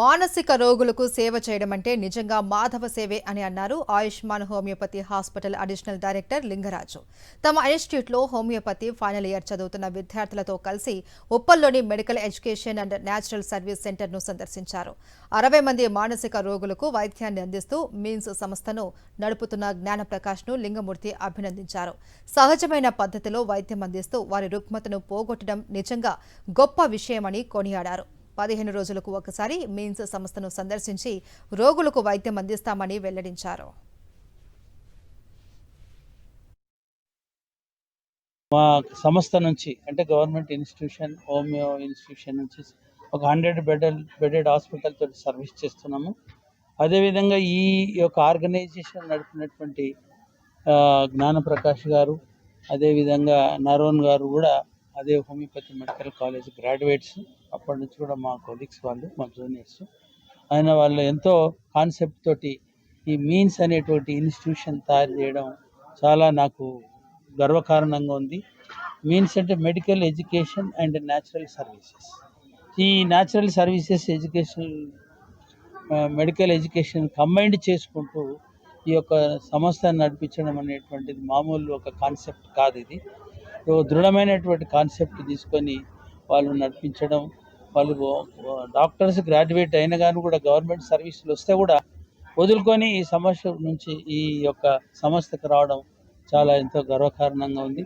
మానసిక రోగులకు సేవ చేయడం అంటే నిజంగా మాధవ సేవే అని అన్నారు Ayushman homeopathy hospital additional director Lingaraju. తమ ఇన్స్టిట్యూట్లో హోమియోపతి ఫైనల్ ఇయర్ చదువుతున్న విద్యార్థులతో కలిసి ఉప్పల్లోని medical education and natural service సెంటర్ను సందర్శించారు. 60 మంది మానసిక రోగులకు వైద్యాన్ని అందిస్తూ మీన్స్ సంస్థను నడుపుతున్న జ్ఞానప్రకాష్ను లింగమూర్తి అభినందించారు. సహజమైన పద్ధతిలో వైద్యం అందిస్తూ వారి రుగ్మతను పోగొట్టడం నిజంగా గొప్ప విషయమని కొనియాడారు. 15 రోజులకు ఒకసారి మీన్స్ సంస్థను సందర్శించి రోగులకు వైద్యం అందిస్తామని వెల్లడించారు. మా సంస్థ నుంచి అంటే గవర్నమెంట్ ఇన్స్టిట్యూషన్ హోమియో ఇన్స్టిట్యూషన్ నుంచి ఒక 100 బెడెడ్ హాస్పిటల్ తోటి సర్వీస్ చేస్తున్నాము. అదేవిధంగా ఈ యొక్క ఆర్గనైజేషన్ నడిపినటువంటి జ్ఞానప్రకాష్ గారు, అదేవిధంగా నరోన్ గారు కూడా అదే హోమియోపతి మెడికల్ కాలేజ్ గ్రాడ్యుయేట్స్. అప్పటి నుంచి కూడా మా కొలీగ్స్ వాళ్ళు, మా జూనియర్స్. ఆయన వాళ్ళు ఎంతో కాన్సెప్ట్ తోటి ఈ మీన్స్ అనేటువంటి ఇన్స్టిట్యూషన్ తయారు చేయడం చాలా నాకు గర్వకారణంగా ఉంది. మీన్స్ అంటే medical education and natural services. ఈ natural services education, medical education combined చేసుకుంటూ ఈ యొక్క సంస్థను నడిపించడం అనేటువంటిది మామూలు ఒక కాన్సెప్ట్ కాదు. ఇది దృఢమైనటువంటి కాన్సెప్ట్ తీసుకొని వాళ్ళు నడిపించడం. వాళ్ళు డాక్టర్స్ గ్రాడ్యుయేట్ అయిన కానీ కూడా గవర్నమెంట్ సర్వీసులు వస్తే కూడా వదులుకొని ఈ సమస్య నుంచి ఈ యొక్క సంస్థకు రావడం చాలా ఎంతో గర్వకారణంగా ఉంది.